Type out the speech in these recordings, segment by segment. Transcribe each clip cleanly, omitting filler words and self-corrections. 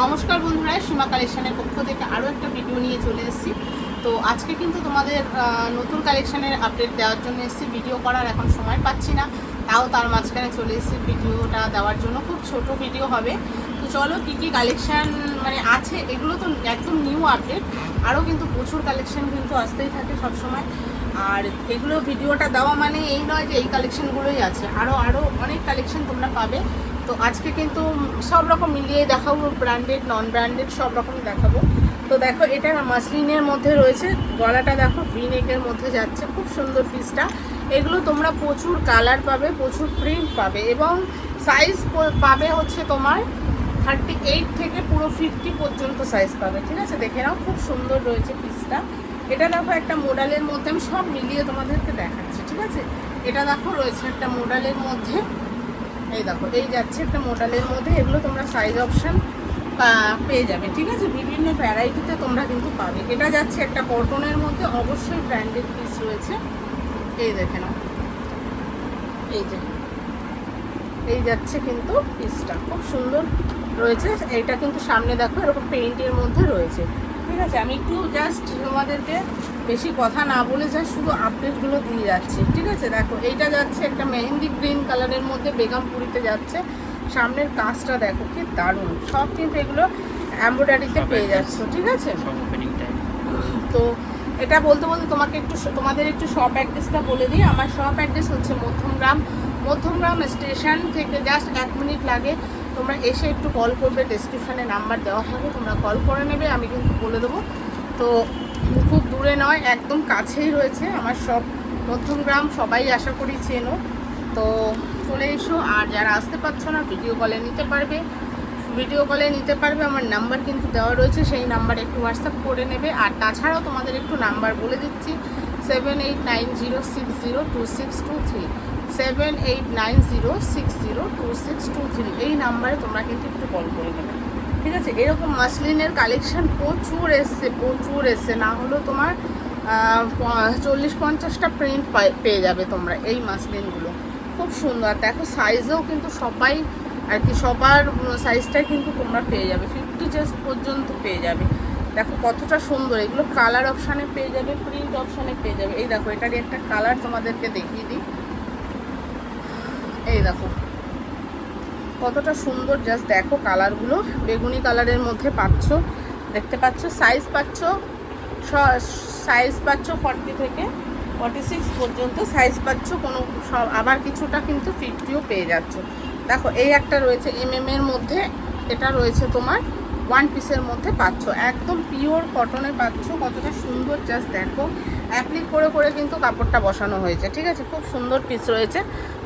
নমস্কার বন্ধুরা, সীমা কালেকশনের পক্ষ থেকে আরও একটা ভিডিও নিয়ে চলে এসেছি। তো আজকে কিন্তু তোমাদের নতুন কালেকশনের আপডেট দেওয়ার জন্য এসেছি। ভিডিও করার এখন সময় পাচ্ছি না, তাও তার মাঝখানে চলে এসেছি ভিডিওটা দেওয়ার জন্য। খুব ছোট ভিডিও হবে। তো চলো কী কী কালেকশান মানে আছে, এগুলো তো একদম নিউ আপডেট। আরও কিন্তু প্রচুর কালেকশান কিন্তু আসতেই থাকে সবসময়। আর এগুলো ভিডিওটা দেওয়া মানে এই নয় যে এই কালেকশানগুলোই আছে, আরও অনেক কালেকশান তোমরা পাবে। তো আজকে কিন্তু সব রকম মিলিয়ে দেখাবো, ব্র্যান্ডেড নন ব্র্যান্ডেড সব রকমই দেখাবো। তো দেখো, এটা মাসলিনের মধ্যে রয়েছে, গলাটা দেখো ভি নেকের মধ্যে যাচ্ছে, খুব সুন্দর পিসটা। এগুলো তোমরা প্রচুর কালার পাবে, প্রচুর প্রিন্ট পাবে এবং সাইজ পাবে হচ্ছে তোমার 38 থেকে পুরো 50 পর্যন্ত সাইজ পাবে। ঠিক আছে, দেখে নাও, খুব সুন্দর রয়েছে পিসটা। এটা দেখো একটা মডেলের মধ্যে, আমি সব মিলিয়ে তোমাদেরকে দেখাচ্ছি। ঠিক আছে, এটা দেখো রয়েছে একটা মডেলের মধ্যে, এই দেখো এই যাচ্ছে একটা মডেলের মধ্যে। এগুলো তোমরা সাইজ অপশান পেয়ে যাবে। ঠিক আছে, বিভিন্ন ভ্যারাইটিতে তোমরা কিন্তু পাবে। এটা যাচ্ছে একটা কটনের মধ্যে, অবশ্যই ব্র্যান্ডেড পিস রয়েছে। এই দেখে নাও, এই যে এই যাচ্ছে কিন্তু পিসটা খুব সুন্দর রয়েছে। এইটা কিন্তু সামনে দেখো এরকম পেইন্টের মধ্যে রয়েছে। ঠিক আছে, আমি একটু জাস্ট তোমাদেরকে বেশি কথা না বলে যা শুধু আপডেটগুলো দিয়ে যাচ্ছি। ঠিক আছে, দেখো এইটা যাচ্ছে একটা মেহেন্দি গ্রিন কালারের মধ্যে, বেগমপুরিতে যাচ্ছে। সামনের কাজটা দেখো কি দারুণ, সব কিন্তু এগুলো এমব্রয়ডারিতে পেয়ে যাচ্ছ। ঠিক আছে, তো এটা বলতে বলতে তোমাদের একটু শপ অ্যাড্রেসটা বলে দিই। আমার শপ অ্যাড্রেস হচ্ছে মধ্যমগ্রাম স্টেশন থেকে জাস্ট 1 মিনিট লাগে। তোমরা এসে একটু কল করবে, ডেসক্রিপশানে নাম্বার দেওয়া হবে, তোমরা কল করে নেবে, আমি কিন্তু বলে দেবো। তো খুব দূরে নয়, একদম কাছেই রয়েছে আমার শপ মধ্যমগ্রাম, সবাই আশা করি চেনো। তো চলে এসো। আর যারা আসতে পারছো না, ভিডিও কলে নিতে পারবে। আমার নাম্বার কিন্তু দেওয়া রয়েছে, সেই নাম্বারে একটু হোয়াটসঅ্যাপ করে নেবে। আর তাছাড়াও তোমাদের একটু নাম্বার বলে দিচ্ছি, 7890602623, 7890602623, এই নাম্বারে তোমরা কিন্তু একটু কল করে নেবে। ঠিক আছে, এরকম মাসলিনের কালেকশান প্রচুর এসছে, না হলেও তোমার 40-50টা প্রিন্ট পেয়ে যাবে তোমরা এই মাসলিনগুলো। খুব সুন্দর, দেখো সাইজেও কিন্তু সবাই আর কি, সবার সাইজটাই কিন্তু তোমরা পেয়ে যাবে, 50 চেস্ট পর্যন্ত পেয়ে যাবে। দেখো কতটা সুন্দর, এগুলো কালার অপশানে পেয়ে যাবে, প্রিন্ট অপশানে পেয়ে যাবে। এই দেখো এটারই একটা কালার তোমাদেরকে দেখিয়ে দিই, এই দেখো কতটা সুন্দর, জাস্ট দেখো কালারগুলো। বেগুনি কালারের মধ্যে দেখতে পাচ্ছ। সাইজ পাচ্ছ 40 থেকে 46 পর্যন্ত সাইজ পাচ্ছ, কোনো সব আবার কিছুটা কিন্তু 50ও পেয়ে যাচ্ছ। দেখো এই একটা রয়েছে এর মধ্যে, এটা রয়েছে তোমার 1 পিসের মধ্যে পাচ্ছ, একদম পিওর কটনে পাচ্ছ। কতটা সুন্দর, জাস্ট দেখো অ্যাপ্লিক করে কিন্তু কাপড়টা বসানো হয়েছে। ঠিক আছে, খুব সুন্দর পিস রয়েছে।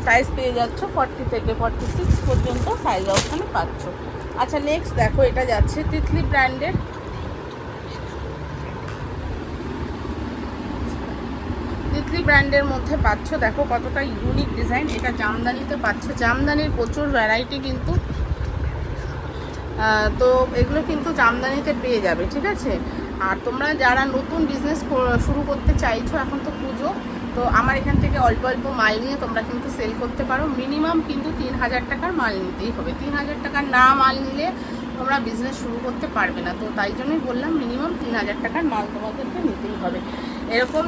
সাইজ পেয়ে যাচ্ছ 40 থেকে 46 পর্যন্ত সাইজ অপশানে পাচ্ছ। আচ্ছা, নেক্সট দেখো এটা যাচ্ছে তিতলি ব্র্যান্ডের মধ্যে পাচ্ছ। দেখো কতটা ইউনিক ডিজাইন, এটা জামদানিতে পাচ্ছ। জামদানির প্রচুর ভ্যারাইটি কিন্তু, তো এগুলো কিন্তু জামদানিতে পেয়ে যাবে। ঠিক আছে, আর তোমরা যারা নতুন বিজনেস শুরু করতে চাইছো, এখন তো পুজো, তো আমার এখান থেকে অল্প অল্প মাল নিয়ে তোমরা কিন্তু সেল করতে পারো। মিনিমাম কিন্তু 3000 টাকার মাল নিতেই হবে। 3000 টাকার না মাল নিলে তোমরা বিজনেস শুরু করতে পারবে না। তো তাই জন্যই বললাম মিনিমাম 3000 টাকার মাল তোমাদেরকে নিতেই হবে। এরকম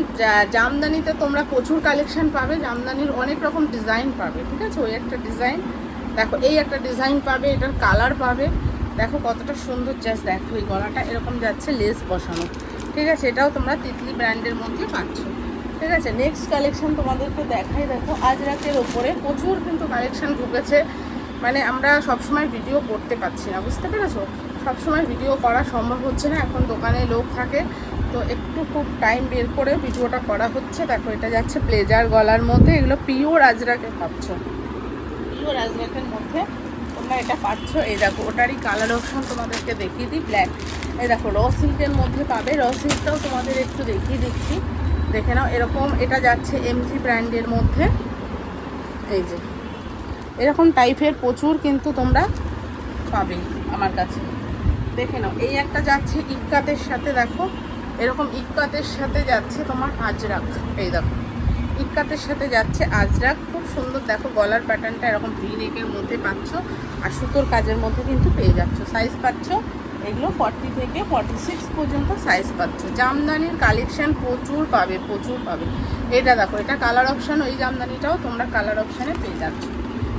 জামদানিতে তোমরা প্রচুর কালেকশন পাবে, জামদানির অনেক রকম ডিজাইন পাবে। ঠিক আছে, ওই একটা ডিজাইন দেখো, এই একটা ডিজাইন পাবে, এটার কালার পাবে। দেখো কতটা সুন্দর, জাস্ট দেখো এই গলাটা এরকম যাচ্ছে লেস বসানো। ঠিক আছে, এটাও তোমরা তিতলি ব্র্যান্ডের মধ্যে পাচ্ছ। ঠিক আছে, নেক্সট কালেকশন তোমাদেরকে দেখাই। দেখো আজরাকের ওপরে প্রচুর কিন্তু কালেকশন ঢুকেছে, মানে আমরা সবসময় ভিডিও করতে পারছি না, বুঝতে পেরেছো? সবসময় ভিডিও করা সম্ভব হচ্ছে না, এখন দোকানে লোক থাকে, তো একটু খুব টাইম বের করে ভিডিওটা করা হচ্ছে। দেখো এটা যাচ্ছে ব্লেজার গলার মধ্যে, এগুলো পিওর আজরাকে পাচ্ছ, পিওর আজরাকের মধ্যে তোমরা এটা পাচ্ছ। এই দেখো ওটারই কালার অপশন তোমাদেরকে দেখিয়ে দিই, ব্ল্যাক। এই দেখো র সিল্কের মধ্যে পাবে, র সিল্কটাও তোমাদের একটু দেখিয়ে দিচ্ছি, দেখে নাও। এরকম এটা যাচ্ছে এমজি ব্র্যান্ডের মধ্যে, এই যে এরকম টাইপের প্রচুর কিন্তু তোমরা পাবে আমার কাছে, দেখে নাও। এই একটা যাচ্ছে ইক্কাতের সাথে, দেখো এরকম ইক্কাতের সাথে যাচ্ছে তোমার আজরাক, এই দেখো ইক্কাতের সাথে যাচ্ছে আজরাক, খুব সুন্দর। দেখো গলার প্যাটার্নটা এরকম ভি নেকের মধ্যে পাচ্ছ, আর সুতোর কাজের মধ্যে কিন্তু পেয়ে যাচ্ছ। সাইজ পাচ্ছ এগুলো 40 থেকে 46 পর্যন্ত সাইজ পাচ্ছ। জামদানির কালেকশান প্রচুর পাবে, প্রচুর পাবে। এটা দেখো, এটা কালার অপশান, ওই জামদানিটাও তোমরা কালার অপশানে পেয়ে যাচ্ছ,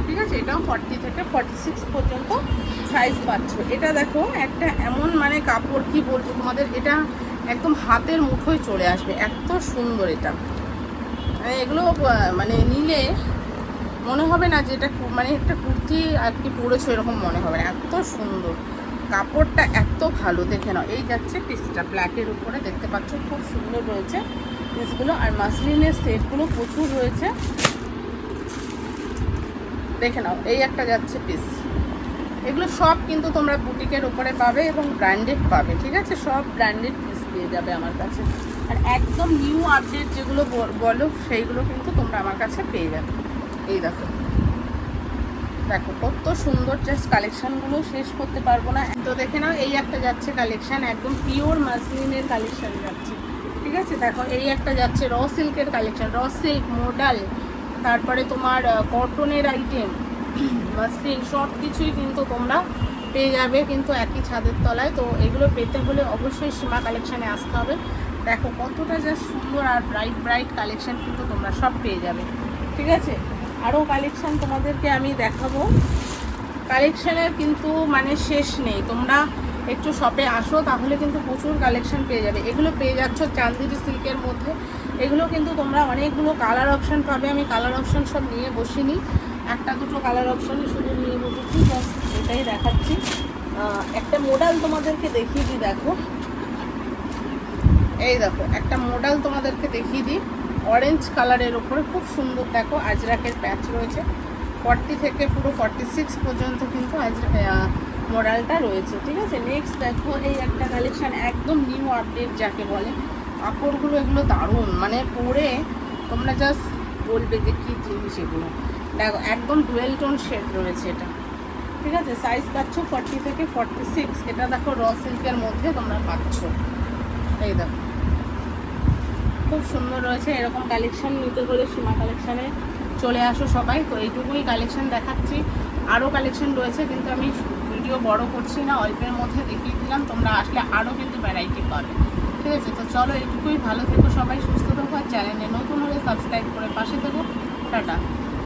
ঠিক আছে। এটাও 40 থেকে 46 পর্যন্ত সাইজ পাচ্ছ। এটা দেখো একটা এমন মানে কাপড়, কি বলবো তোমাদের, এটা একদম হাতের মুঠোয় চলে আসবে, এত সুন্দর এটা। এগুলো মানে নিলে মনে হবে না যে এটা মানে একটা কুর্তি আর কি পরেছো, এরকম মনে হবে না, এত সুন্দর কাপড়টা, এত ভালো। দেখে নাও, এই যাচ্ছে পিসটা ব্ল্যাকের উপরে, দেখতে পাচ্ছ খুব সুন্দর রয়েছে পিসগুলো। আর মাসলিনের সেটগুলো প্রচুর রয়েছে, দেখে নাও। এই একটা যাচ্ছে পিস, এগুলো সব কিন্তু তোমরা বুটিকের উপরে পাবে এবং ব্র্যান্ডেড পাবে, ঠিক আছে। সব ব্র্যান্ডেড পিস পেয়ে যাবে আমার কাছে। আর একদম নিউ আপডেট যেগুলো বলো সেইগুলো কিন্তু তোমরা আমার কাছে পেয়ে যাবে। এই দেখো, দেখো কত সুন্দর, জাস্ট কালেকশানগুলো শেষ করতে পারবো না। তো দেখে নাও, এই একটা যাচ্ছে কালেকশান, একদম পিওর মাসলিনের কালেকশান যাচ্ছে, ঠিক আছে। দেখো এই একটা যাচ্ছে র সিল্কের কালেকশান, র সিল্ক মডেল, তারপরে তোমার কটনের আইটেম, মাসলিন, সব কিছুই কিন্তু তোমরা পেয়ে যাবে কিন্তু একই ছাদের তলায়। তো এগুলো পেতে হলে অবশ্যই সীমা কালেকশানে আসতে হবে। দেখো কতটা জাস্ট সুন্দর আর ব্রাইট ব্রাইট কালেকশান কিন্তু তোমরা সব পেয়ে যাবে, ঠিক আছে। আরও কালেকশান তোমাদেরকে আমি দেখাবো, কালেকশানের কিন্তু মানে শেষ নেই। তোমরা একটু শপে আসো, তাহলে কিন্তু প্রচুর কালেকশান পেয়ে যাবে। এগুলো পেয়ে যাচ্ছ চান্দেরি সিল্কের মধ্যে, এগুলো কিন্তু তোমরা অনেকগুলো কালার অপশান পাবে। আমি কালার অপশান সব নিয়ে বসিনি, একটা দুটো কালার অপশানই শুধু নিয়ে বসেছি, জাস্ট এটাই দেখাচ্ছি। একটা মডেল তোমাদেরকে দেখিয়ে দিই, দেখো এই দেখো একটা মডেল তোমাদেরকে দেখিয়ে দিই, অরেঞ্জ কালারের ওপরে খুব সুন্দর। দেখো আজরাকের প্যাচ রয়েছে, 40 থেকে পুরো 46 পর্যন্ত কিন্তু মডেলটা রয়েছে, ঠিক আছে। নেক্সট দেখো এই একটা কালেকশান, একদম নিউ আপডেট যাকে বলে। কাপড়গুলো এগুলো দারুণ, মানে পরে তোমরা জাস্ট বলবে যে কী জিনিস এগুলো। দেখো একদম ডুয়েল টোন শেড রয়েছে এটা, ঠিক আছে। সাইজ পাচ্ছ 40 থেকে 46। এটা দেখো র সিল্কের মধ্যে তোমরা পাচ্ছ, এই দেখো খুব সুন্দর রয়েছে। এরকম কালেকশান নিতে হলে সীমা কালেকশানে চলে আসো সবাই। তো এইটুকুই কালেকশান দেখাচ্ছি, আরও কালেকশান রয়েছে কিন্তু আমি ভিডিও বড় করছি না, অল্পের মধ্যে দেখিয়ে দিলাম। তোমরা আসলে আরও কিন্তু ভ্যারাইটি পাবে, ঠিক আছে। তো চলো এইটুকুই, ভালো থেকো সবাই, সুস্থ থেকো, আর চ্যানেলে নতুন হলে সাবস্ক্রাইব করে পাশে থেকো। টাটা।